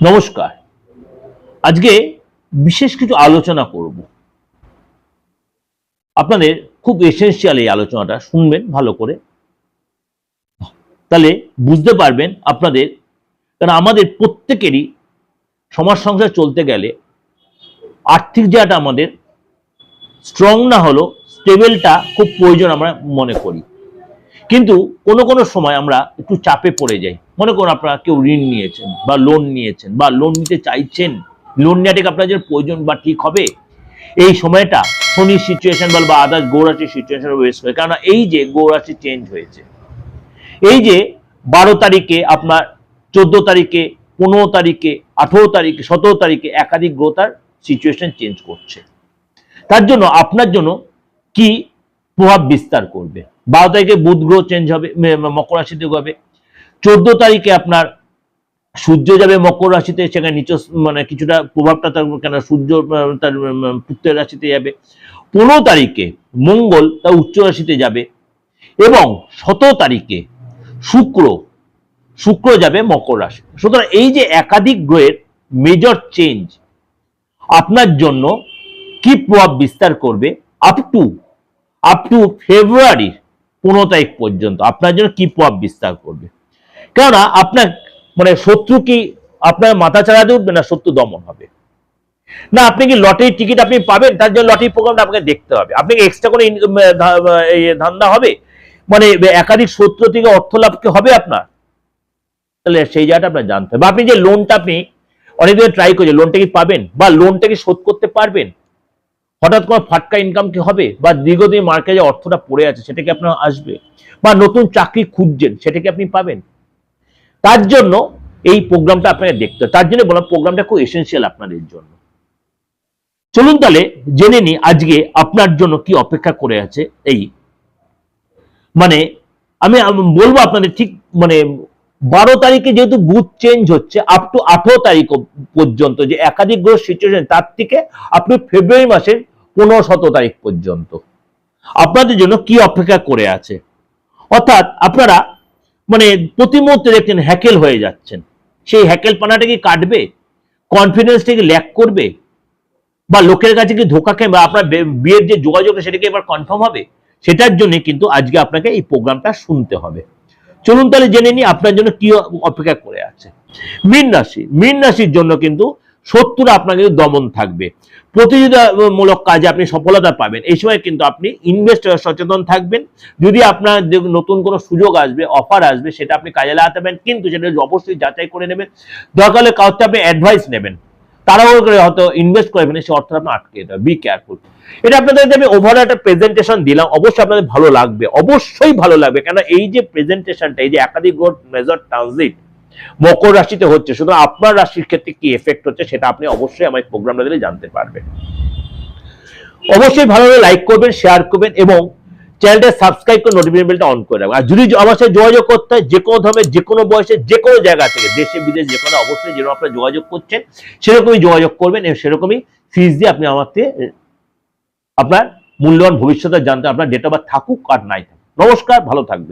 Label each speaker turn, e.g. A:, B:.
A: নমস্কার। আজকে বিশেষ কিছু আলোচনা করব। আপনাদের খুব এসেনশিয়াল এই আলোচনাটা শুনবেন ভালো করে, তাহলে বুঝতে পারবেন আপনাদের। কারণ আমাদের প্রত্যেকেরই সমাজ সংসার চলতে গেলে আর্থিক জায়গাটা আমাদের স্ট্রং না হলেও স্টেবলটা খুব প্রয়োজন আমরা মনে করি। কিন্তু কোনো সময় আমরা একটু চাপে পড়ে যাই। মনে করুন আপনারা কেউ ঋণ নিয়েছেন বা লোন নিয়েছেন বা লোন নিতে চাইছেন, লোন নেওয়াটা আপনার জন্য প্রয়োজন বা ঠিক হবে, এই সময়টা শনির সিচুয়েশন বা আদার্স গৌরাশির সিচুয়েশন ওয়েস্ট করে। কারণ এই যে গৌরাশি চেঞ্জ হয়েছে, এই যে 12 তারিখে আপনার 14 তারিখে 15 তারিখে 18 তারিখে 17 তারিখে একাধিক গ্রহ তার সিচুয়েশন চেঞ্জ করছে। তার জন্য আপনার জন্য কি প্রভাব বিস্তার করবে। 12 তারিখে বুধ গ্রহ চেঞ্জ হবে, মকর রাশিতে যাবে। 14 তারিখে আপনার সূর্য যাবে মকর রাশিতে, সেখানে নিচ মানে কিছুটা প্রভাবটা তার, কেন সূর্য তার পুত্রের রাশিতে যাবে। 15 তারিখে মঙ্গল তার উচ্চ রাশিতে যাবে এবং 17 তারিখে শুক্র যাবে মকর রাশি। সুতরাং এই যে একাধিক গ্রহের মেজর চেঞ্জ আপনার জন্য কি প্রভাব বিস্তার করবে আপ টু ফেব্রুয়ারির 15 তারিখ পর্যন্ত আপনার জন্য কি প্রভাব বিস্তার করবে। কেননা আপনার মানে শত্রু কি আপনার মাথা চাড়াতে উঠবে, না শত্রু দমন হবে, না আপনি কি লটারি টিকিট আপনি পাবেন, তার জন্য লটারি প্রোগ্রামটা আপনাকে দেখতে হবে। আপনি এক্সট্রা করে ধান্দা হবে, মানে একাধিক শত্রু থেকে অর্থ লাভ কি হবে আপনার, তাহলে সেই জায়গাটা আপনার জানতে হবে। আপনি যে লোনটা আপনি অনেকদিন ট্রাই করছেন, লোনটা কি পাবেন বা লোনটা কি শোধ করতে পারবেন, হঠাৎ কোনো ফাটকা ইনকাম কি হবে, বা দীর্ঘদিন মার্কেটে যে অর্থটা পড়ে আছে সেটা কি আপনার আসবে, বা নতুন চাকরি খুঁজছেন সেটা কি আপনি পাবেন। তার জন্য এই প্রোগ্রামটা আপনাকে দেখতে হবে। তার জন্য বললাম প্রোগ্রামটা খুব এসেনশিয়াল আপনাদের জন্য। চলুন তাহলে জেনে নিই আজকে আপনার জন্য কি অপেক্ষা করে আছে। এই মানে আমি বলবো আপনাদের ঠিক মানে 12 তারিখে যেহেতু বুথ চেঞ্জ হচ্ছে আপ টু 18 তারিখ পর্যন্ত যে একাধিক গ্রহ সিচুয়েশন, তার থেকে আপনি ফেব্রুয়ারি মাসের 15-17 তারিখ পর্যন্ত আপনাদের জন্য কি অপেক্ষা করে আছে। অর্থাৎ আপনারা মানে প্রতি মুহূর্তে দেখছেন হ্যাকেল হয়ে যাচ্ছেন। সেই হ্যাকেল পানাটা কি কাটবে, কনফিডেন্সটা কি ল্যাক করবে, বা লোকের কাছে কি ধোকা খেয়ে, বা আপনার বিয়ের যে যোগাযোগ সেটা কি এবার কনফার্ম হবে, সেটার জন্য কিন্তু আজকে আপনাকে এই প্রোগ্রামটা শুনতে হবে। চলুন তাহলে জেনে নিই আপনার জন্য কি অপেক্ষা করে আছে। মীন রাশির জন্য কিন্তু শত্রুরা আপনার কিন্তু দমন থাকবে, প্রতিযোগিতামূলক কাজে আপনি সফলতা পাবেন। এই সময় কিন্তু আপনি ইনভেস্টর সচেতন থাকবেন। যদি আপনার নতুন কোনো সুযোগ আসবে, অফার আসবে, সেটা আপনি কাজে লাগাতে পারেন, কিন্তু সেটা অবশ্যই যাচাই করে নেবেন। দরকার হলে কাউকে আপনি অ্যাডভাইস নেবেন, তাড়াহুড়ো করে হয়তো ইনভেস্ট করে ফেলেন, সে অর্থটা আপনার আটকে যেতে হবে। Be careful. এটা আপনাদের আমি ওভারঅল একটা প্রেজেন্টেশন দিলাম, অবশ্যই আপনাদের ভালো লাগবে, অবশ্যই ভালো লাগবে। কেন এই যে প্রেজেন্টেশনটা, এই যে একাধিক গ্রহ মেজর ট্রানজিট মকর রাশিতে হচ্ছে, শুধু আপনার রাশির ক্ষেত্রে কি এফেক্ট হচ্ছে সেটা আপনি অবশ্যই আমার প্রোগ্রামটা দিলে জানতে পারবেন। অবশ্যই ভালোভাবে লাইক করবেন, শেয়ার করবেন এবং চ্যানেলটা সাবস্ক্রাইব করে নোটিফিকেশন বেলটা অন করে রাখবেন। আর যদি আমার সাথে যোগাযোগ করতে হয়, যে কোনো ধর্মের যে কোনো বয়সে যে কোনো জায়গা থেকে, দেশে বিদেশে যে কোনো, অবশ্যই যেরকম আপনারা যোগাযোগ করছেন সেরকমই যোগাযোগ করবেন এবং সেরকমই ফিজ দিয়ে আপনি আমার থেকে আপনার মূল্যবান ভবিষ্যতে জানতে, আপনার ডেট অফ বার্থ থাকুক আর নাই থাকুক। নমস্কার, ভালো থাকবেন।